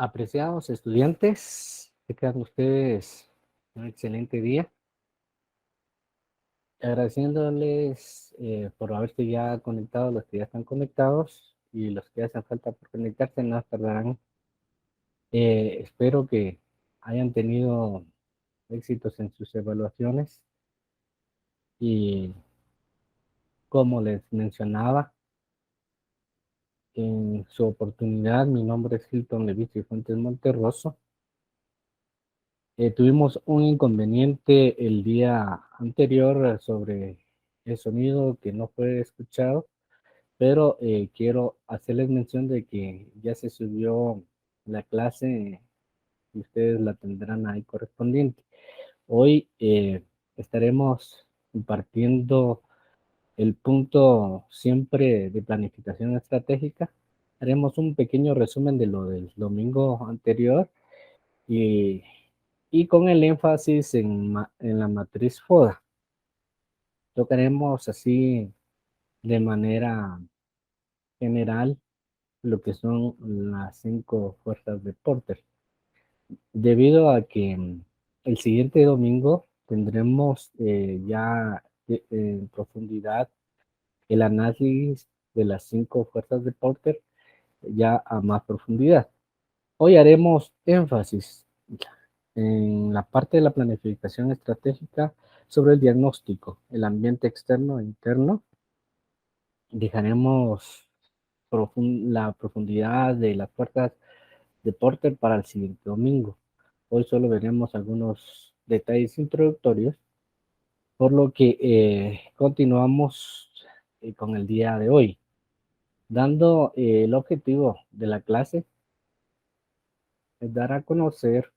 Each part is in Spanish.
Apreciados estudiantes, que tengan ustedes un excelente día. Agradeciéndoles por haberse ya conectado, los que ya están conectados y los que hacen falta por conectarse, no tardarán. Espero que hayan tenido éxitos en sus evaluaciones y como les mencionaba en su oportunidad, mi nombre es Hilton Levici Fuentes Monterroso. Tuvimos un inconveniente el día anterior sobre el sonido que no fue escuchado, pero quiero hacerles mención de que ya se subió la clase y ustedes la tendrán ahí correspondiente. Hoy estaremos compartiendo el punto siempre de planificación estratégica. Haremos un pequeño resumen de lo del domingo anterior y y con el énfasis en la matriz FODA. Tocaremos así de manera general lo que son las 5 fuerzas de Porter. Debido a que el siguiente domingo tendremos ya en profundidad el análisis de las 5 fuerzas de Porter ya a más profundidad. Hoy haremos énfasis en la parte de la planificación estratégica sobre el diagnóstico, el ambiente externo e interno. Dejaremos la profundidad de las fuerzas de Porter para el siguiente domingo. Hoy solo veremos algunos detalles introductorios, por lo que continuamos con el día de hoy, dando el objetivo de la clase es dar a conocer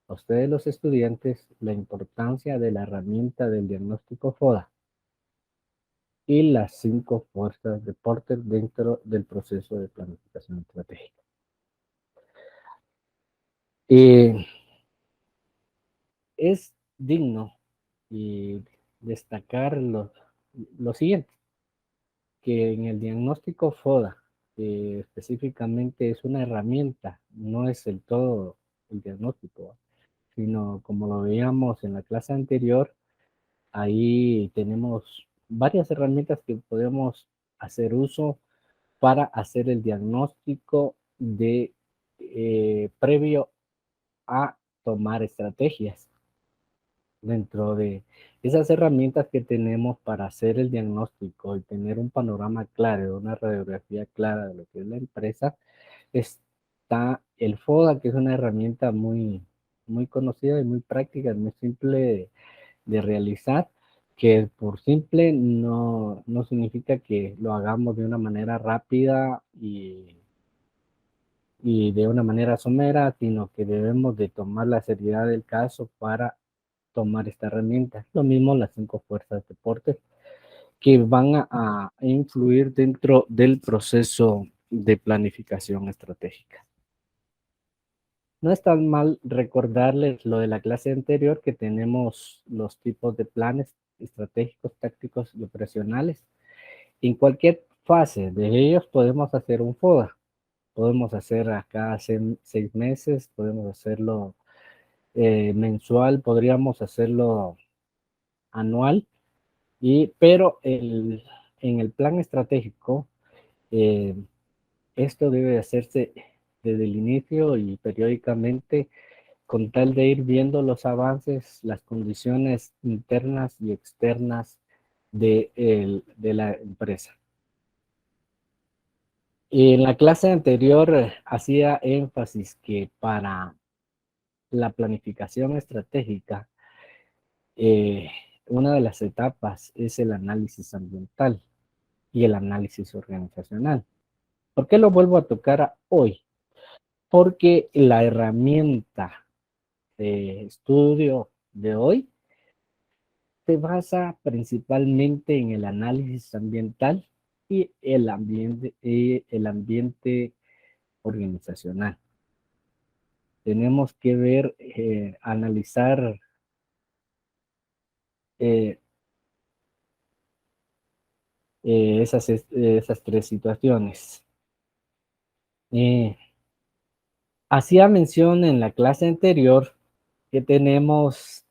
a ustedes los estudiantes la importancia de la herramienta del diagnóstico FODA y las 5 fuerzas de Porter dentro del proceso de planificación estratégica. Es digno y destacar lo siguiente, que en el diagnóstico FODA, específicamente es una herramienta, no es el todo el diagnóstico, sino como lo veíamos en la clase anterior, ahí tenemos varias herramientas que podemos hacer uso para hacer el diagnóstico de previo a tomar estrategias. Dentro de esas herramientas que tenemos para hacer el diagnóstico y tener un panorama claro, una radiografía clara de lo que es la empresa, está el FODA, que es una herramienta muy conocida y muy práctica, muy simple de realizar, que por simple no significa que lo hagamos de una manera rápida y de una manera somera, sino que debemos de tomar la seriedad del caso para tomar esta herramienta. Lo mismo las 5 fuerzas de Porter, que van a influir dentro del proceso de planificación estratégica. No es tan mal recordarles lo de la clase anterior, que tenemos los tipos de planes estratégicos, tácticos y operacionales. En cualquier fase de ellos podemos hacer un FODA. Podemos hacer a cada 6 meses, podemos hacerlo mensual, podríamos hacerlo anual, pero en el plan estratégico, eh, esto debe hacerse desde el inicio y periódicamente, con tal de ir viendo los avances, las condiciones internas y externas de la empresa. En la clase anterior hacía énfasis que para la planificación estratégica, una de las etapas es el análisis ambiental y el análisis organizacional. ¿Por qué lo vuelvo a tocar hoy? Porque la herramienta de estudio de hoy se basa principalmente en el análisis ambiental y el ambiente organizacional. Tenemos que ver, analizar eh, esas 3 situaciones. Hacía mención en la clase anterior que tenemos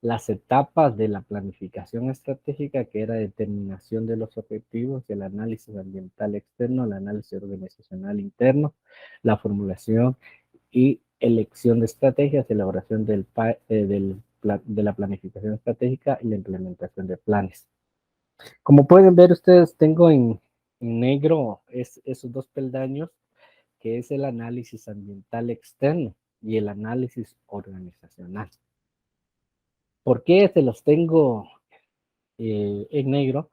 las etapas de la planificación estratégica, que era determinación de los objetivos, el análisis ambiental externo, el análisis organizacional interno, la formulación y elección de estrategias, elaboración de la planificación estratégica y la implementación de planes. Como pueden ver ustedes, tengo en negro esos dos peldaños, que es el análisis ambiental externo y el análisis organizacional. ¿Por qué se los tengo en negro?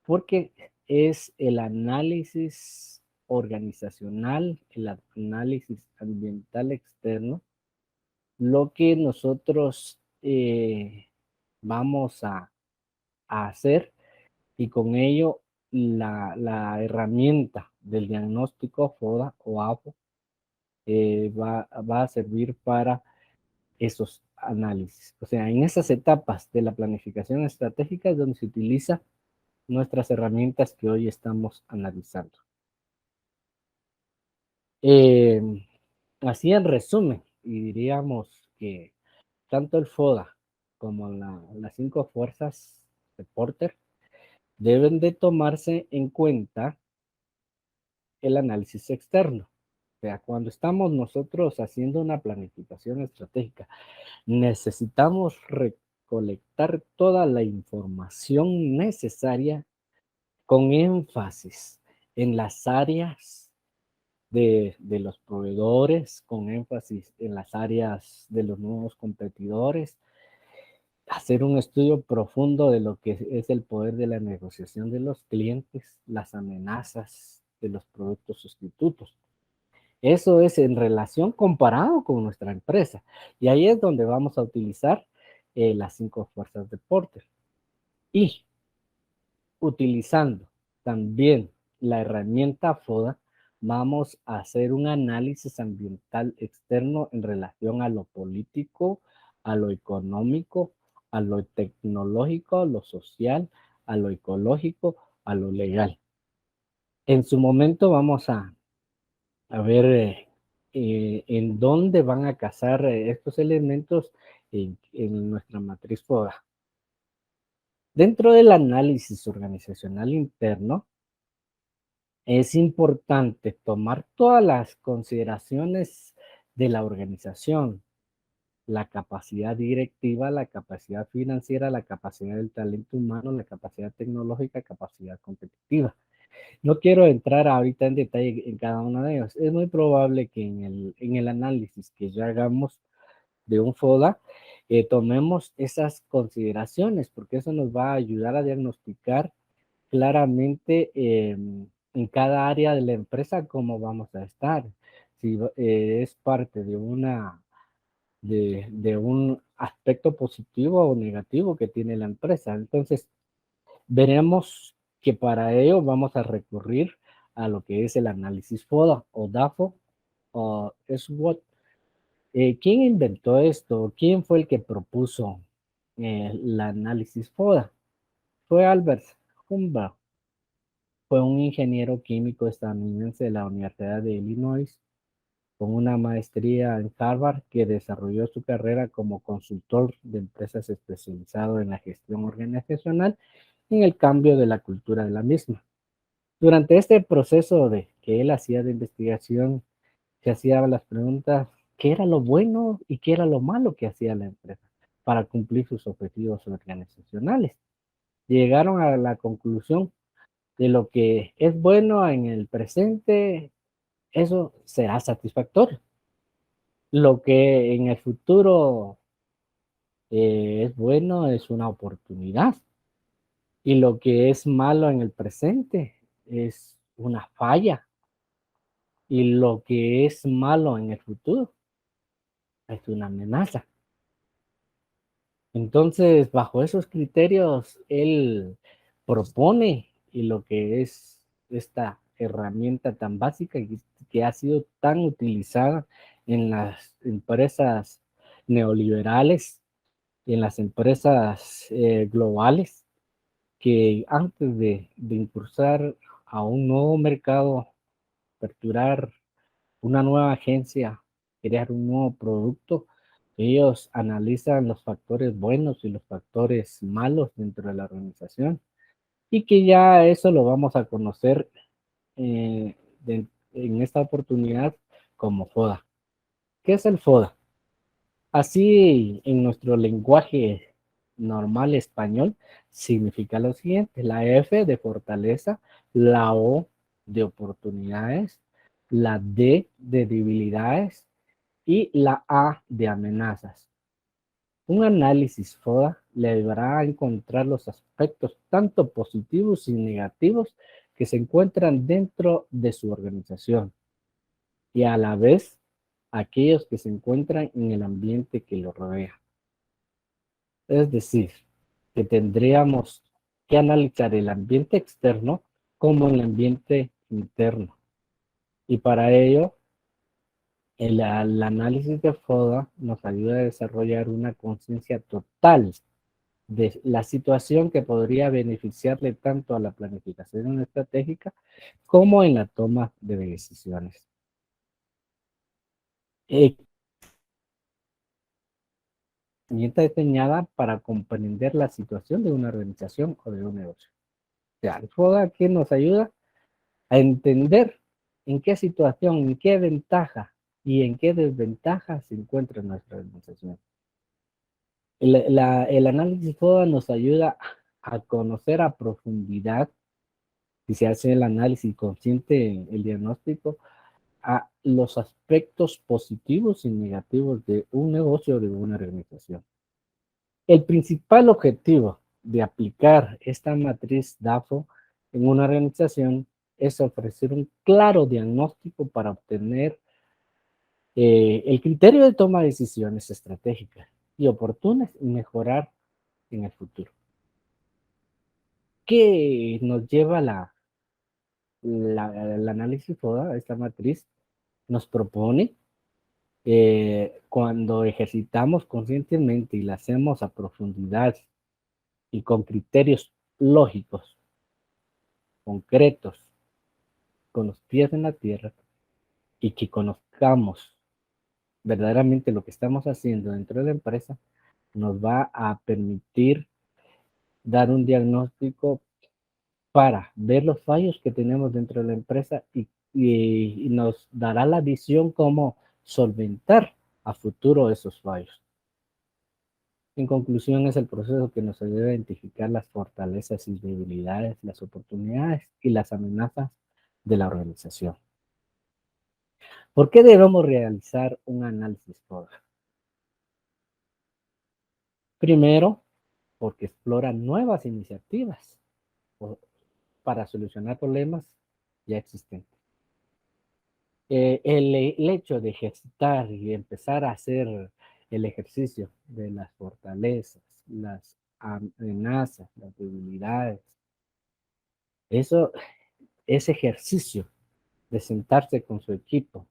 Porque es el análisis organizacional, el análisis ambiental externo, lo que nosotros vamos a hacer, y con ello la herramienta del diagnóstico FODA o AFO va a servir para esos análisis. O sea, en esas etapas de la planificación estratégica es donde se utiliza nuestras herramientas que hoy estamos analizando. Eh, Así en resumen, y diríamos que tanto el FODA como las 5 fuerzas de Porter deben de tomarse en cuenta el análisis externo. O sea, cuando estamos nosotros haciendo una planificación estratégica, necesitamos recolectar toda la información necesaria con énfasis en las áreas de los proveedores, con énfasis en las áreas de los nuevos competidores, hacer un estudio profundo de lo que es el poder de la negociación de los clientes, las amenazas de los productos sustitutos. Eso es en relación comparado con nuestra empresa. Y ahí es donde vamos a utilizar las 5 fuerzas de Porter. Y utilizando también la herramienta FODA, vamos a hacer un análisis ambiental externo en relación a lo político, a lo económico, a lo tecnológico, a lo social, a lo ecológico, a lo legal. En su momento vamos a ver en dónde van a casar estos elementos en nuestra matriz FODA. Dentro del análisis organizacional interno, es importante tomar todas las consideraciones de la organización, la capacidad directiva, la capacidad financiera, la capacidad del talento humano, la capacidad tecnológica, capacidad competitiva. No quiero entrar ahorita en detalle en cada uno de ellos. Es muy probable que en el análisis que ya hagamos de un FODA, tomemos esas consideraciones, porque eso nos va a ayudar a diagnosticar claramente en cada área de la empresa cómo vamos a estar. Si es parte de un aspecto positivo o negativo que tiene la empresa. Entonces, veremos que para ello vamos a recurrir a lo que es el análisis FODA o DAFO o SWOT. ¿Quién inventó esto? ¿Quién fue el que propuso el análisis FODA? Fue Albert Humbert. Fue un ingeniero químico estadounidense de la Universidad de Illinois con una maestría en Harvard, que desarrolló su carrera como consultor de empresas especializado en la gestión organizacional y en el cambio de la cultura de la misma. Durante este proceso que él hacía de investigación, se hacía las preguntas: ¿qué era lo bueno y qué era lo malo que hacía la empresa para cumplir sus objetivos organizacionales? Llegaron a la conclusión de lo que es bueno en el presente, eso será satisfactorio. Lo que en el futuro es bueno es una oportunidad, y lo que es malo en el presente es una falla, y lo que es malo en el futuro es una amenaza. Entonces, bajo esos criterios, él propone, y lo que es esta herramienta tan básica y que ha sido tan utilizada en las empresas neoliberales y en las empresas globales, que antes de impulsar a un nuevo mercado, aperturar una nueva agencia, crear un nuevo producto, ellos analizan los factores buenos y los factores malos dentro de la organización y que ya eso lo vamos a conocer eh, en esta oportunidad como FODA. ¿Qué es el FODA? Así en nuestro lenguaje normal español significa lo siguiente: la F de fortaleza, la O de oportunidades, la D de debilidades y la A de amenazas. Un análisis FODA le ayudará a encontrar los aspectos tanto positivos y negativos que se encuentran dentro de su organización y a la vez aquellos que se encuentran en el ambiente que lo rodea. Es decir, que tendríamos que analizar el ambiente externo como el ambiente interno. Y para ello, el análisis de FODA nos ayuda a desarrollar una conciencia total de la situación que podría beneficiarle tanto a la planificación estratégica como en la toma de decisiones. Herramienta diseñada para comprender la situación de una organización o de un negocio. O sea, el FODA que nos ayuda a entender en qué situación, en qué ventaja y en qué desventaja se encuentra nuestra organización. El análisis FODA nos ayuda a conocer a profundidad, si se hace el análisis consciente, el diagnóstico, a los aspectos positivos y negativos de un negocio o de una organización. El principal objetivo de aplicar esta matriz DAFO en una organización es ofrecer un claro diagnóstico para obtener el criterio de toma de decisiones estratégicas y oportunas y mejorar en el futuro. ¿Qué nos lleva el análisis FODA? Esta matriz nos propone cuando ejercitamos conscientemente y la hacemos a profundidad y con criterios lógicos, concretos, con los pies en la tierra y que conozcamos verdaderamente lo que estamos haciendo dentro de la empresa, nos va a permitir dar un diagnóstico para ver los fallos que tenemos dentro de la empresa y nos dará la visión cómo solventar a futuro esos fallos. En conclusión, es el proceso que nos ayuda a identificar las fortalezas y debilidades, las oportunidades y las amenazas de la organización. ¿Por qué debemos realizar un análisis FODA? Primero, porque explora nuevas iniciativas para solucionar problemas ya existentes. El hecho de ejercitar y empezar a hacer el ejercicio de las fortalezas, las amenazas, las debilidades, eso, ese ejercicio de sentarse con su equipo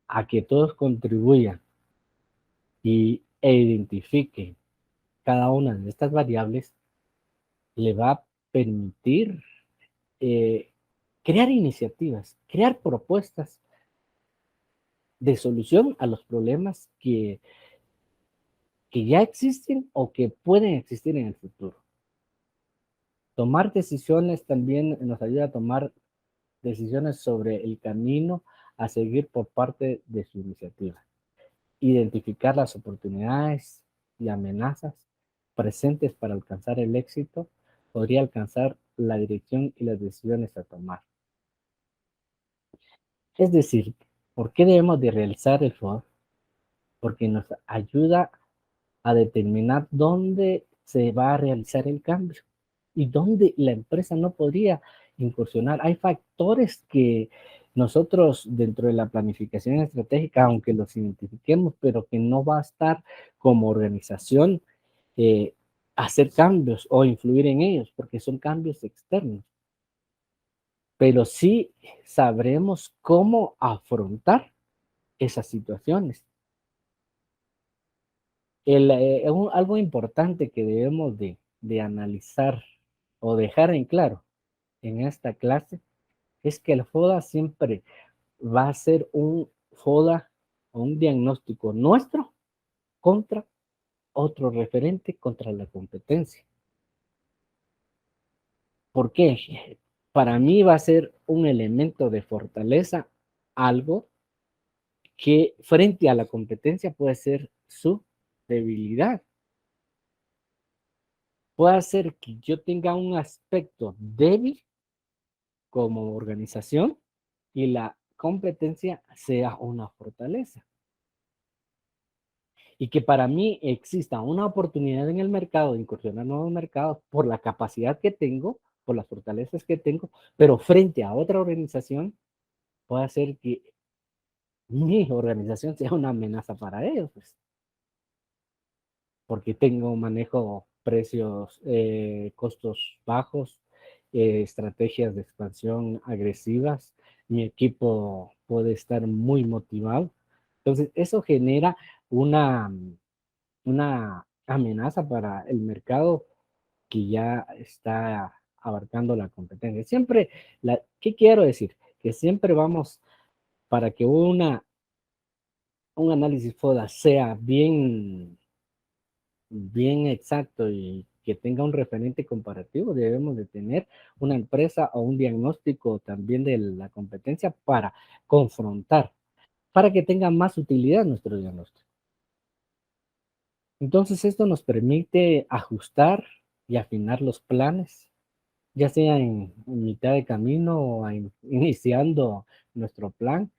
a que todos contribuyan e identifiquen cada una de estas variables, le va a permitir eh, crear iniciativas, crear propuestas de solución a los problemas que ya existen o que pueden existir en el futuro. Tomar decisiones también nos ayuda a tomar decisiones sobre el camino a seguir por parte de su iniciativa. Identificar las oportunidades y amenazas presentes para alcanzar el éxito podría alcanzar la dirección y las decisiones a tomar. Es decir, ¿por qué debemos de realizar el FOD? Porque nos ayuda a determinar dónde se va a realizar el cambio y dónde la empresa no podría incursionar. Hay factores que nosotros dentro de la planificación estratégica, aunque los identifiquemos, pero que no va a estar como organización eh, hacer cambios o influir en ellos, porque son cambios externos. Pero sí sabremos cómo afrontar esas situaciones. Algo importante que debemos de analizar o dejar en claro en esta clase es que el FODA siempre va a ser un FODA o un diagnóstico nuestro contra otro referente, contra la competencia. ¿Por qué? Para mí va a ser un elemento de fortaleza, algo que frente a la competencia puede ser su debilidad. Puede ser que yo tenga un aspecto débil como organización y la competencia sea una fortaleza. Y que para mí exista una oportunidad en el mercado de incursionar en nuevos mercados por la capacidad que tengo, por las fortalezas que tengo, pero frente a otra organización puede hacer que mi organización sea una amenaza para ellos, pues, porque tengo manejo precios, costos bajos, estrategias de expansión agresivas, mi equipo puede estar muy motivado. Entonces, eso genera una, una amenaza para el mercado que ya está abarcando la competencia. Siempre, ¿qué quiero decir? Que siempre vamos, para que un análisis FODA sea bien exacto y que tenga un referente comparativo, debemos de tener una empresa o un diagnóstico también de la competencia para confrontar, para que tenga más utilidad nuestro diagnóstico. Entonces, esto nos permite ajustar y afinar los planes, ya sea en mitad de camino o iniciando nuestro plan.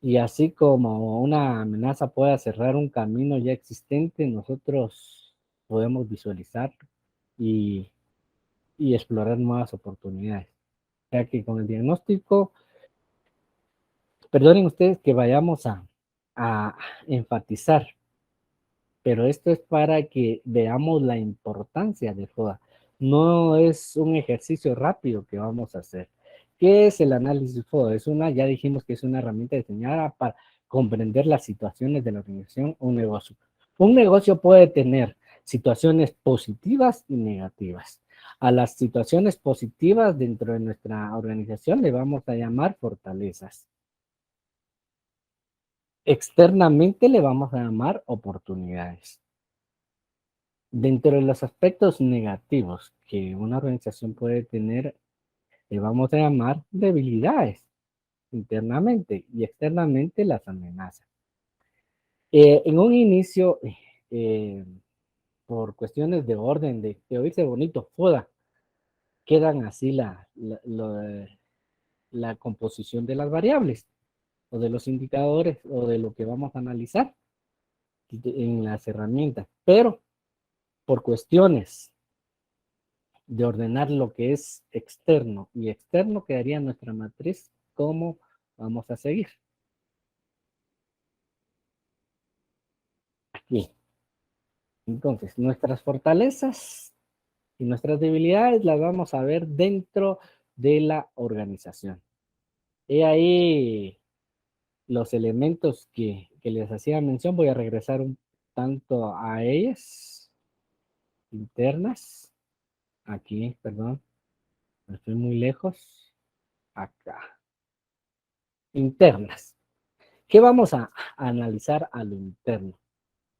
Y así como una amenaza puede cerrar un camino ya existente, nosotros podemos visualizar y, y explorar nuevas oportunidades. O sea que con el diagnóstico, perdonen ustedes que vayamos a enfatizar, pero esto es para que veamos la importancia de FODA. No es un ejercicio rápido que vamos a hacer. ¿Qué es el análisis FODA? Ya dijimos que es una herramienta diseñada para comprender las situaciones de la organización o un negocio. Un negocio puede tener situaciones positivas y negativas. A las situaciones positivas dentro de nuestra organización le vamos a llamar fortalezas. Externamente le vamos a llamar oportunidades. Dentro de los aspectos negativos que una organización puede tener, le vamos a llamar debilidades internamente y externamente las amenazas. En un inicio, eh, por cuestiones de orden, de oírse bonito, FODA, quedan así la composición de las variables o de los indicadores o de lo que vamos a analizar en las herramientas. Pero por cuestiones de ordenar lo que es externo y externo quedaría nuestra matriz, cómo vamos a seguir. Aquí. Entonces, nuestras fortalezas y nuestras debilidades las vamos a ver dentro de la organización. He ahí los elementos que les hacía mención. Voy a regresar un tanto a ellas internas. Aquí, perdón, estoy muy lejos. Acá. Internas. ¿Qué vamos a analizar a lo interno?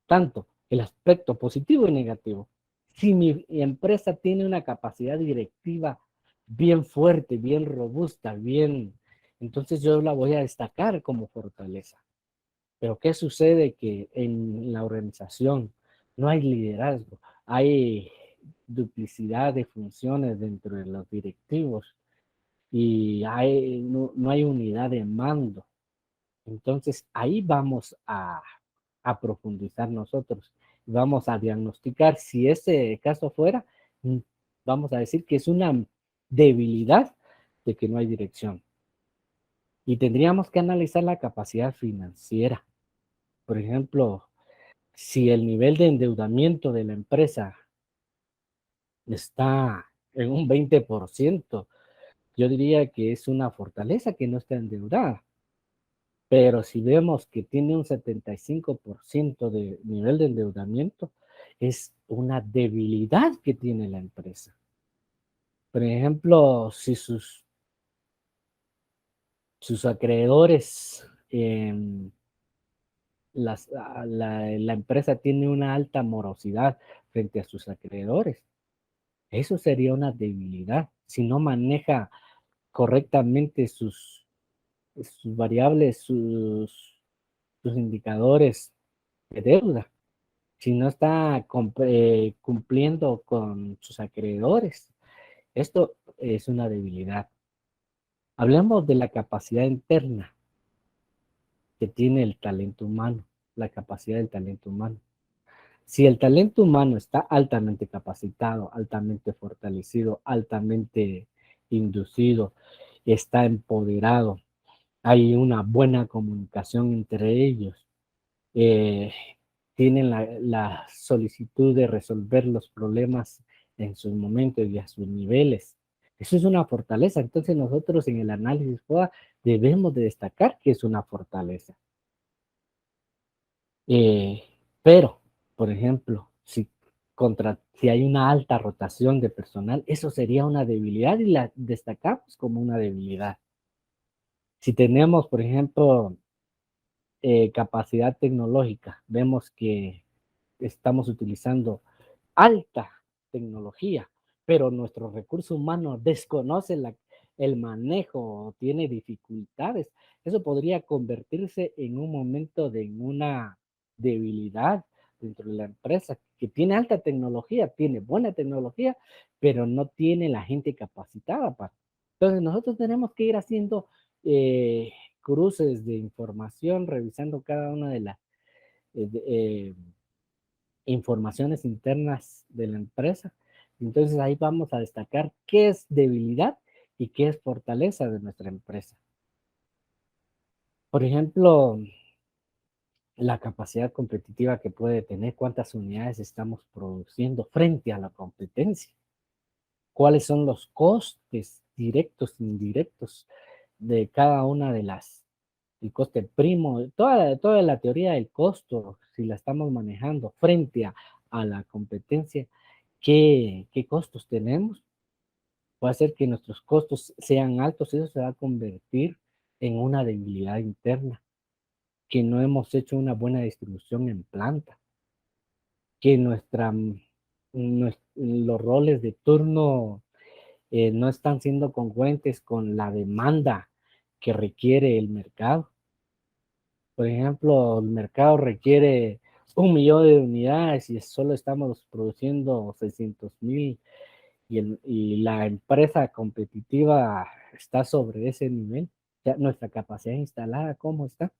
Tanto el aspecto positivo y negativo. Si mi empresa tiene una capacidad directiva bien fuerte, bien robusta, entonces yo la voy a destacar como fortaleza. Pero ¿qué sucede? Que en la organización no hay liderazgo, hay duplicidad de funciones dentro de los directivos y no hay unidad de mando. Entonces ahí vamos a profundizar nosotros. Vamos a diagnosticar si ese caso fuera, vamos a decir que es una debilidad de que no hay dirección. Y tendríamos que analizar la capacidad financiera. Por ejemplo, si el nivel de endeudamiento de la empresa está en un 20%, yo diría que es una fortaleza que no está endeudada. Pero si vemos que tiene un 75% de nivel de endeudamiento, es una debilidad que tiene la empresa. Por ejemplo, si sus acreedores, la empresa tiene una alta morosidad frente a sus acreedores. Eso sería una debilidad. Si no maneja correctamente sus variables, sus indicadores de deuda, si no está cumpliendo con sus acreedores, esto es una debilidad. Hablemos de la capacidad interna que tiene el talento humano, la capacidad del talento humano. Si el talento humano está altamente capacitado, altamente fortalecido, altamente inducido, está empoderado, hay una buena comunicación entre ellos, eh, tienen la solicitud de resolver los problemas en sus momentos y a sus niveles. Eso es una fortaleza. Entonces nosotros en el análisis FODA debemos de destacar que es una fortaleza. Eh, pero, por ejemplo, si hay una alta rotación de personal, eso sería una debilidad y la destacamos como una debilidad. Si tenemos, por ejemplo, capacidad tecnológica, vemos que estamos utilizando alta tecnología, pero nuestro recurso humano desconoce el manejo, tiene dificultades. Eso podría convertirse en un momento de una debilidad dentro de la empresa que tiene alta tecnología, tiene buena tecnología, pero no tiene la gente capacitada para. Entonces nosotros tenemos que ir haciendo eh, cruces de información, revisando cada una de las eh, eh, informaciones internas de la empresa. Entonces ahí vamos a destacar qué es debilidad y qué es fortaleza de nuestra empresa. Por ejemplo, la capacidad competitiva que puede tener, cuántas unidades estamos produciendo frente a la competencia, cuáles son los costes directos e indirectos de cada una de el coste primo, toda la teoría del costo, si la estamos manejando frente a la competencia, qué costos tenemos. Puede ser que nuestros costos sean altos, y eso se va a convertir en una debilidad interna, que no hemos hecho una buena distribución en planta, que los roles de turno no están siendo congruentes con la demanda que requiere el mercado. Por ejemplo, el mercado requiere 1 millón de unidades y solo estamos produciendo 600,000 y la empresa competitiva está sobre ese nivel. Ya nuestra capacidad instalada, ¿cómo está?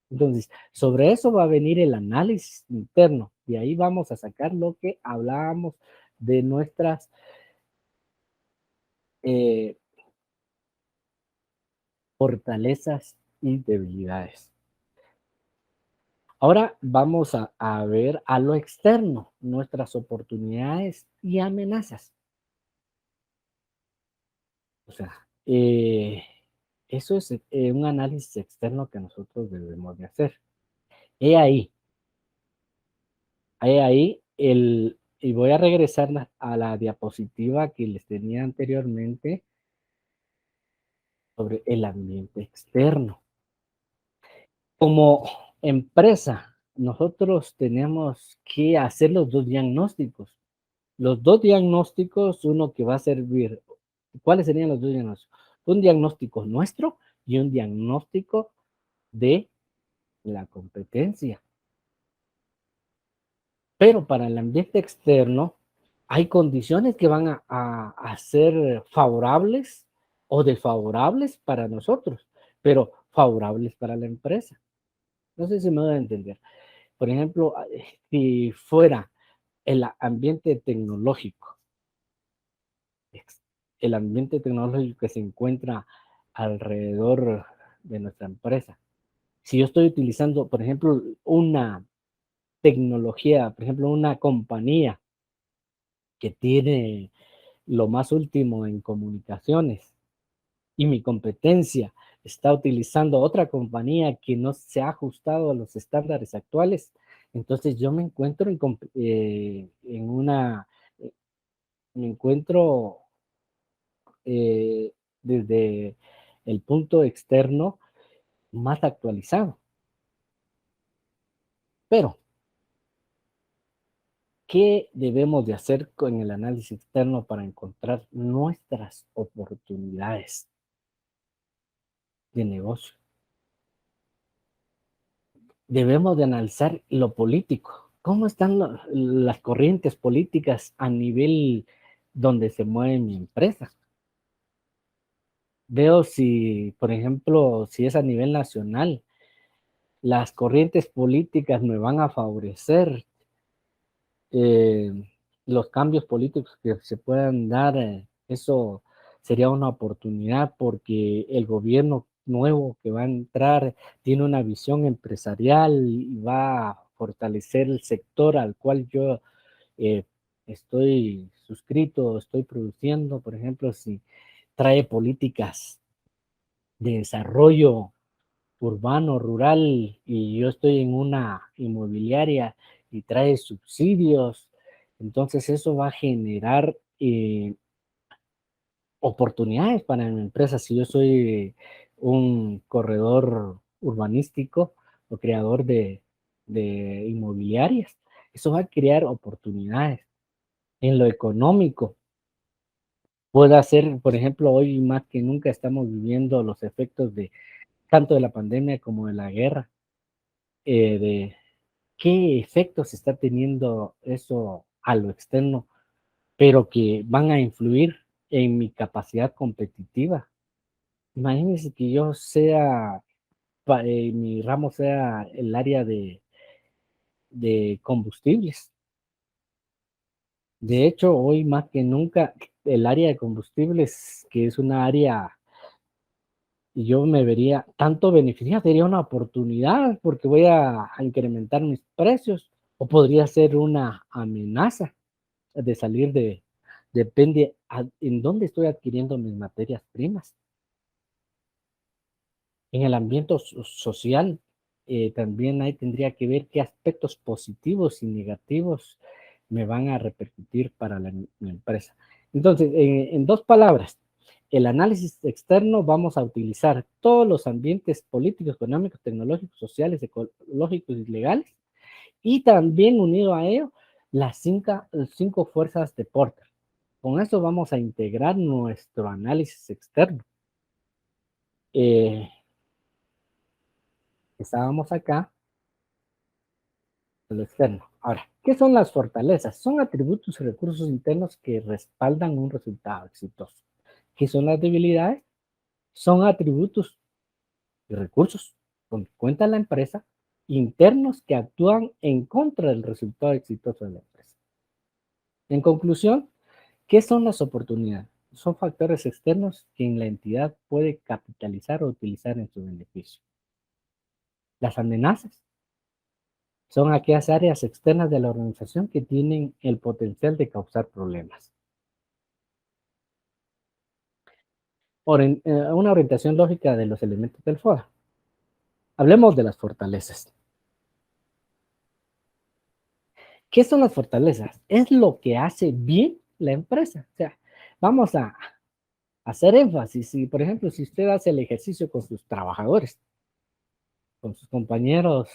Entonces, sobre eso va a venir el análisis interno y ahí vamos a sacar lo que hablábamos de nuestras eh, fortalezas y debilidades. Ahora vamos a ver a lo externo, nuestras oportunidades y amenazas. O sea, eso es un análisis externo que nosotros debemos de hacer. He ahí, y voy a regresar a la diapositiva que les tenía anteriormente sobre el ambiente externo. Como empresa, nosotros tenemos que hacer los dos diagnósticos. Los dos diagnósticos, uno que va a servir, ¿cuáles serían los dos diagnósticos? Un diagnóstico nuestro y un diagnóstico de la competencia. Pero para el ambiente externo hay condiciones que van a ser favorables o desfavorables para nosotros, pero favorables para la empresa. No sé si me voy a entender. Por ejemplo, si fuera el ambiente tecnológico, el ambiente tecnológico que se encuentra alrededor de nuestra empresa. Si yo estoy utilizando, por ejemplo, una tecnología, por ejemplo, una compañía que tiene lo más último en comunicaciones y mi competencia está utilizando otra compañía que no se ha ajustado a los estándares actuales, entonces yo me encuentro en una, me encuentro desde el punto externo más actualizado. Pero, ¿qué debemos de hacer con el análisis externo para encontrar nuestras oportunidades de negocio? Debemos de analizar lo político. ¿Cómo están las corrientes políticas a nivel donde se mueve mi empresa? Veo si, por ejemplo, si es a nivel nacional, las corrientes políticas me van a favorecer, eh, los cambios políticos que se puedan dar, eso sería una oportunidad porque el gobierno nuevo que va a entrar tiene una visión empresarial y va a fortalecer el sector al cual yo eh, estoy suscrito, estoy produciendo. Por ejemplo, si trae políticas de desarrollo urbano, rural, y yo estoy en una inmobiliaria y trae subsidios, entonces eso va a generar oportunidades para mi empresa. Si yo soy un corredor urbanístico o creador de inmobiliarias, eso va a crear oportunidades en lo económico. Puede hacer, por ejemplo, hoy más que nunca estamos viviendo los efectos de tanto de la pandemia como de la guerra, de qué efectos está teniendo eso a lo externo, pero que van a influir en mi capacidad competitiva. Imagínense que yo sea, mi ramo sea el área de combustibles. De hecho, hoy más que nunca, el área de combustibles, que es una área, y yo me vería tanto beneficiado, sería una oportunidad porque voy a incrementar mis precios, o podría ser una amenaza de salir depende en dónde estoy adquiriendo mis materias primas. En el ambiente social, también ahí tendría que ver qué aspectos positivos y negativos me van a repercutir para mi empresa. Entonces, en dos palabras, el análisis externo vamos a utilizar todos los ambientes políticos, económicos, tecnológicos, sociales, ecológicos y legales, y también unido a ello, las cinco fuerzas de Porter. Con eso vamos a integrar nuestro análisis externo. Eh, Estábamos acá, en lo externo. Ahora, ¿qué son las fortalezas? Son atributos y recursos internos que respaldan un resultado exitoso. ¿Qué son las debilidades? Son atributos y recursos con que cuenta la empresa internos que actúan en contra del resultado exitoso de la empresa. En conclusión, ¿qué son las oportunidades? Son factores externos que la entidad puede capitalizar o utilizar en su beneficio. Las amenazas son aquellas áreas externas de la organización que tienen el potencial de causar problemas. Una orientación lógica de los elementos del FODA. Hablemos de las fortalezas. ¿Qué son las fortalezas? Es lo que hace bien la empresa. O sea, vamos a hacer énfasis. Si, por ejemplo, si usted hace el ejercicio con sus trabajadores, con sus compañeros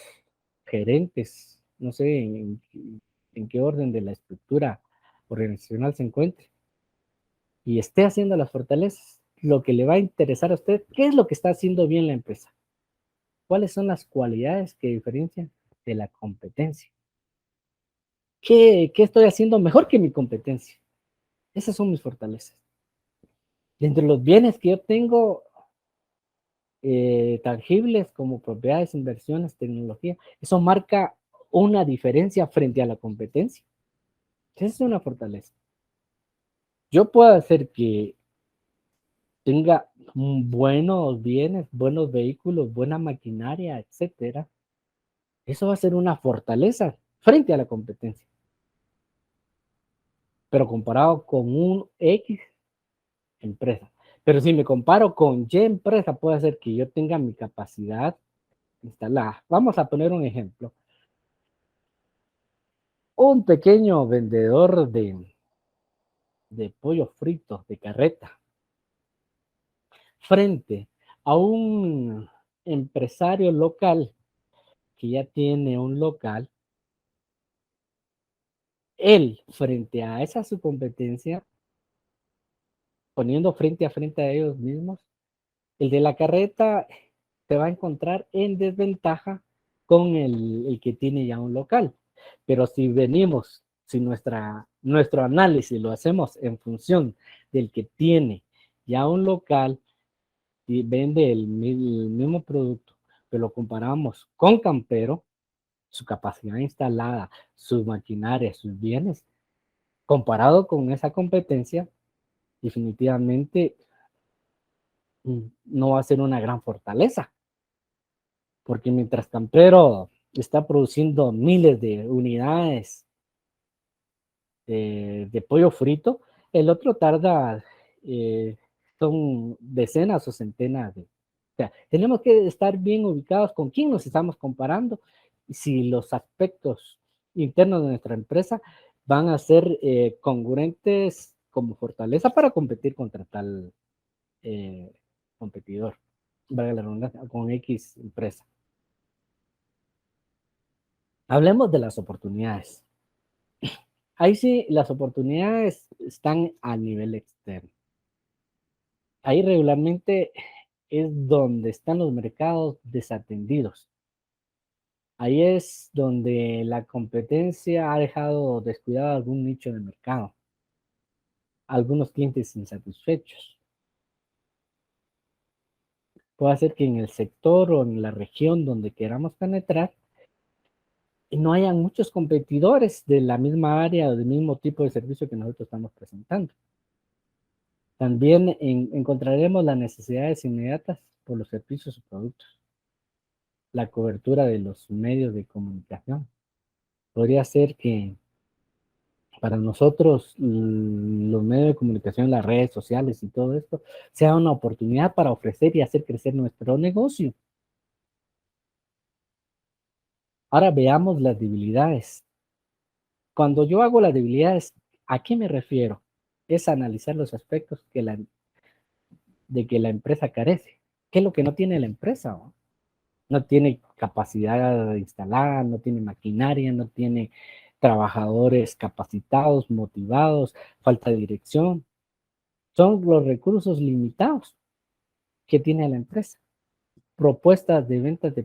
gerentes, no sé en qué orden de la estructura organizacional se encuentre, y esté haciendo las fortalezas, lo que le va a interesar a usted, ¿qué es lo que está haciendo bien la empresa? ¿Cuáles son las cualidades que diferencian de la competencia? ¿Qué estoy haciendo mejor que mi competencia? Esas son mis fortalezas. Entre los bienes que yo tengo, tangibles como propiedades, inversiones, tecnología, eso marca una diferencia frente a la competencia. Esa es una fortaleza. Yo puedo hacer que tenga buenos bienes, buenos vehículos, buena maquinaria, etcétera. Eso va a ser una fortaleza frente a la competencia. Pero comparado con un X empresa. Pero si me comparo con Y empresa, puede ser que yo tenga mi capacidad instalada. Vamos a poner un ejemplo. Un pequeño vendedor de pollo frito de carreta frente a un empresario local que ya tiene un local, él frente a esa su competencia, poniendo frente a frente a ellos mismos, el de la carreta se va a encontrar en desventaja con el que tiene ya un local. Pero si venimos, si nuestro análisis lo hacemos en función del que tiene ya un local y vende el mismo producto, pero lo comparamos con Campero, su capacidad instalada, sus maquinarias, sus bienes, comparado con esa competencia, definitivamente no va a ser una gran fortaleza, porque mientras Campero está produciendo miles de unidades de pollo frito, el otro tarda, eh, son decenas o centenas de... O sea, tenemos que estar bien ubicados con quién nos estamos comparando, si los aspectos internos de nuestra empresa van a ser congruentes como fortaleza para competir contra tal eh, competidor, valga la redundancia, con X empresa. Hablemos de las oportunidades. Ahí sí, las oportunidades están a nivel externo. Ahí regularmente es donde están los mercados desatendidos. Ahí es donde la competencia ha dejado descuidado algún nicho de mercado, algunos clientes insatisfechos. Puede ser que en el sector o en la región donde queramos penetrar no haya muchos competidores de la misma área o del mismo tipo de servicio que nosotros estamos presentando. También encontraremos las necesidades inmediatas por los servicios o productos, la cobertura de los medios de comunicación. Podría ser que para nosotros los medios de comunicación, las redes sociales y todo esto, sea una oportunidad para ofrecer y hacer crecer nuestro negocio. Ahora veamos las debilidades. Cuando yo hago las debilidades, ¿a qué me refiero? Es analizar los aspectos de que la empresa carece. ¿Qué es lo que no tiene la empresa? ¿No? No tiene capacidad instalada, no tiene maquinaria, no tiene trabajadores capacitados, motivados, falta de dirección. Son los recursos limitados que tiene la empresa. Propuestas de ventas de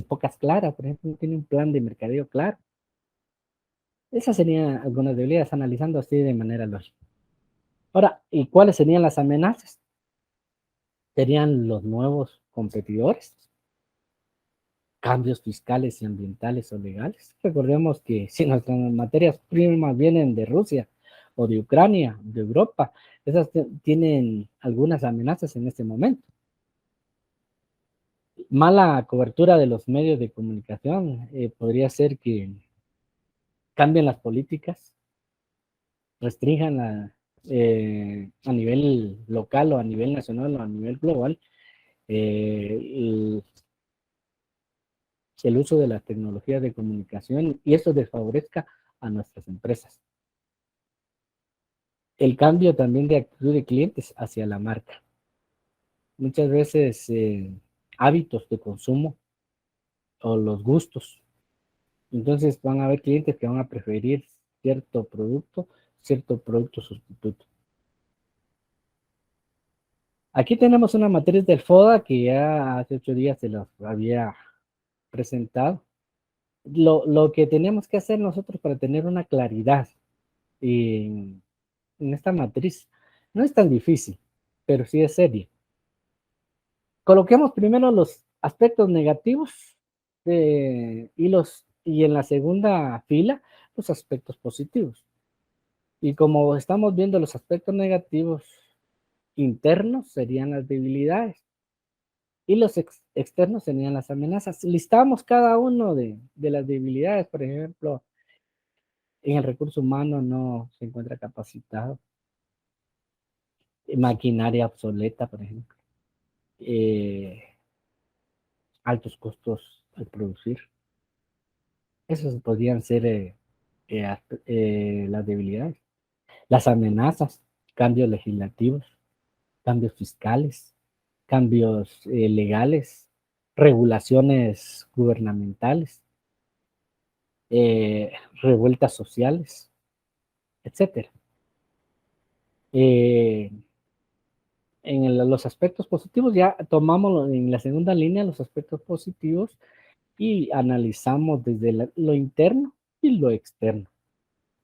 pocas claras, por ejemplo, no tiene un plan de mercadeo claro. Esas serían algunas debilidades analizando así de manera lógica. Ahora, ¿y cuáles serían las amenazas? Serían los nuevos competidores, cambios fiscales y ambientales o legales. Recordemos que si nuestras materias primas vienen de Rusia o de Ucrania, de Europa, esas tienen algunas amenazas en este momento. Mala cobertura de los medios de comunicación, podría ser que cambien las políticas, restrinjan a nivel local o a nivel nacional o a nivel global el, el uso de las tecnologías de comunicación y eso desfavorezca a nuestras empresas. El cambio también de actitud de clientes hacia la marca. Muchas veces hábitos de consumo o los gustos. Entonces van a haber clientes que van a preferir cierto producto sustituto. Aquí tenemos una matriz del FODA que ya hace 8 días se los había presentado. Lo que tenemos que hacer nosotros para tener una claridad en esta matriz no es tan difícil, pero sí es seria. Coloquemos primero los aspectos negativos y en la segunda fila los aspectos positivos. Y como estamos viendo los aspectos negativos internos serían las debilidades y los externos serían las amenazas. Listamos cada uno de las debilidades, por ejemplo, en el recurso humano no se encuentra capacitado, maquinaria obsoleta, por ejemplo, eh, altos costos al producir. Esos podrían ser las debilidades. Las amenazas, cambios legislativos, cambios fiscales, cambios legales, regulaciones gubernamentales, eh, revueltas sociales, etcétera. Eh, los aspectos positivos, ya tomamos en la segunda línea los aspectos positivos y analizamos desde lo interno y lo externo.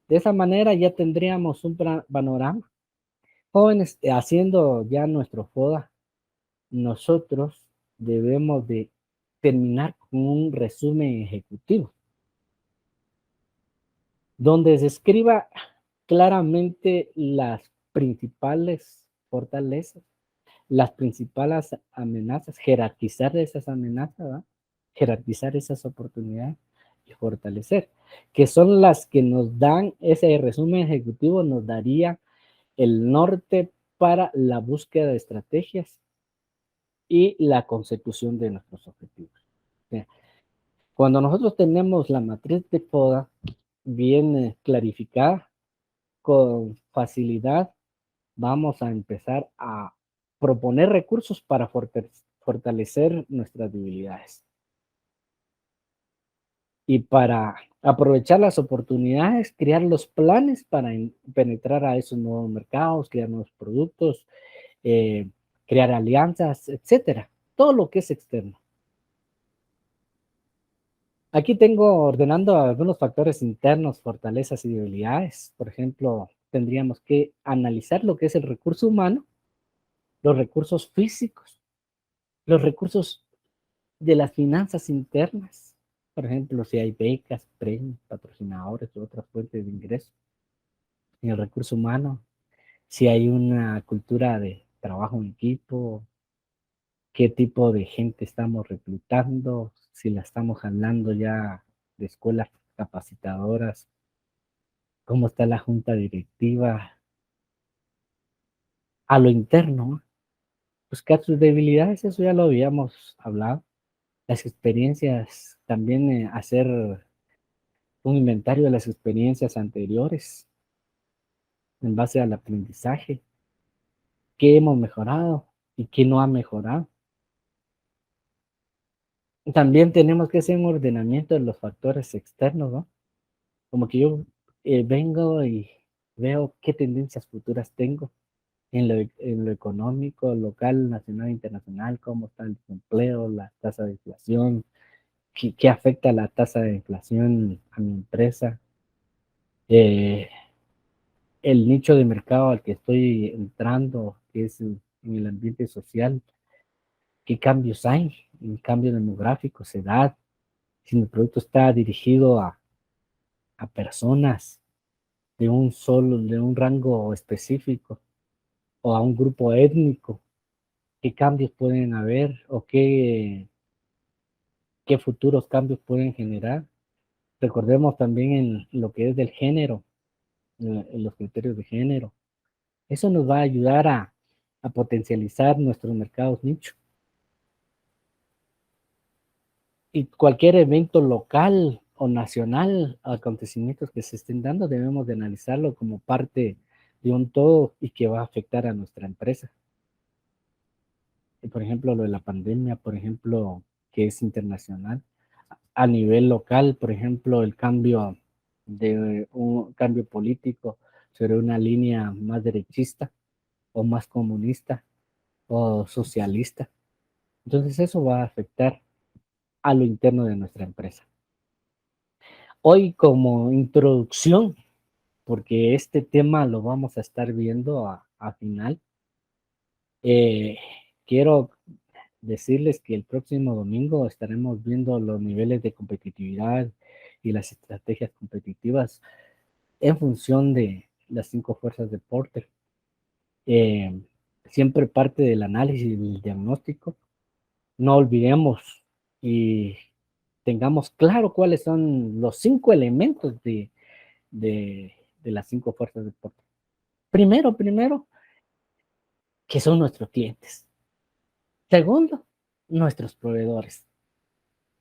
De esa manera ya tendríamos un panorama. Jóvenes, haciendo ya nuestro FODA, nosotros debemos de terminar con un resumen ejecutivo, donde se escriba claramente las principales fortalezas, las principales amenazas, jerarquizar esas amenazas, ¿verdad? Jerarquizar esas oportunidades y fortalecer, que son las que nos dan, ese resumen ejecutivo nos daría el norte para la búsqueda de estrategias y la consecución de nuestros objetivos. O sea, cuando nosotros tenemos la matriz de FODA bien clarificada, con facilidad vamos a empezar a proponer recursos para fortalecer nuestras debilidades y para aprovechar las oportunidades, crear los planes para penetrar a esos nuevos mercados, crear nuevos productos, eh, crear alianzas, etcétera. Todo lo que es externo. Aquí tengo ordenando algunos factores internos, fortalezas y debilidades. Por ejemplo, tendríamos que analizar lo que es el recurso humano, los recursos físicos, los recursos de las finanzas internas. Por ejemplo, si hay becas, premios, patrocinadores u otras fuentes de ingreso en el recurso humano, si hay una cultura de trabajo en equipo, qué tipo de gente estamos reclutando, si la estamos jalando ya de escuelas capacitadoras, cómo está la junta directiva, a lo interno, buscar sus debilidades, eso ya lo habíamos hablado, las experiencias, también hacer un inventario de las experiencias anteriores en base al aprendizaje, qué hemos mejorado y qué no ha mejorado. También tenemos que hacer un ordenamiento de los factores externos, ¿no? Como que yo vengo y veo qué tendencias futuras tengo en lo económico, local, nacional, internacional, cómo está el desempleo, la tasa de inflación, qué afecta la tasa de inflación a mi empresa, eh, el nicho de mercado al que estoy entrando, que es en el ambiente social, qué cambios hay, en cambios demográficos, edad, si mi producto está dirigido a personas de un rango específico o a un grupo étnico, qué cambios pueden haber o qué futuros cambios pueden generar. Recordemos también en lo que es del género, en los criterios de género. Eso nos va a ayudar a potencializar nuestros mercados nicho. Y cualquier evento local o nacional, acontecimientos que se estén dando, debemos de analizarlo como parte de un todo y que va a afectar a nuestra empresa. Y por ejemplo, lo de la pandemia, por ejemplo, que es internacional. A nivel local, por ejemplo, el cambio de un cambio político sobre una línea más derechista o más comunista o socialista. Entonces eso va a afectar a lo interno de nuestra empresa. Hoy como introducción, porque este tema lo vamos a estar viendo a final, eh, quiero decirles que el próximo domingo estaremos viendo los niveles de competitividad y las estrategias competitivas en función de las 5 fuerzas de Porter. Eh, Siempre parte del análisis y del diagnóstico. No olvidemos y tengamos claro cuáles son los 5 elementos de las 5 fuerzas de Porter. Primero, que son nuestros clientes. Segundo, nuestros proveedores.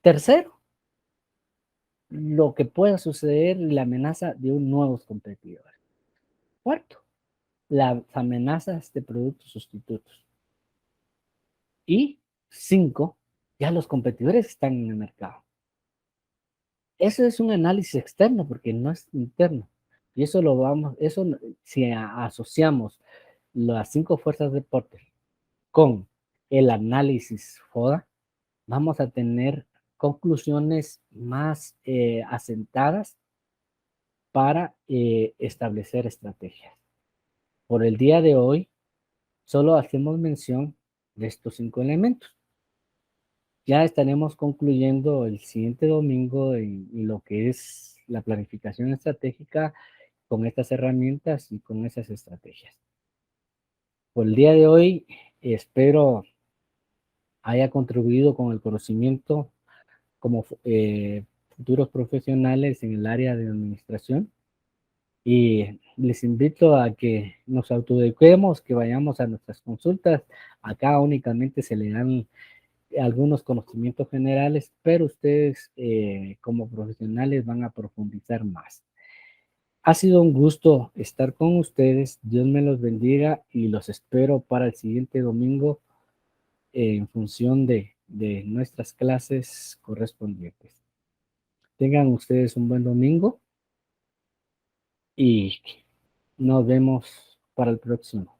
Tercero, lo que pueda suceder, la amenaza de un nuevos competidores. Cuarto, las amenazas de productos sustitutos. Y 5, ya los competidores están en el mercado. Eso es un análisis externo porque no es interno. Y eso si asociamos las 5 fuerzas de Porter con el análisis FODA, vamos a tener conclusiones más asentadas para establecer estrategias. Por el día de hoy, solo hacemos mención de estos 5 elementos. Ya estaremos concluyendo el siguiente domingo en lo que es la planificación estratégica con estas herramientas y con esas estrategias. Por el día de hoy, espero haya contribuido con el conocimiento como futuros profesionales en el área de administración, y les invito a que nos autoeduquemos, que vayamos a nuestras consultas. Acá únicamente se le dan algunos conocimientos generales, pero ustedes como profesionales van a profundizar más. Ha sido un gusto estar con ustedes. Dios me los bendiga y los espero para el siguiente domingo en función de nuestras clases correspondientes. Tengan ustedes un buen domingo y nos vemos para el próximo.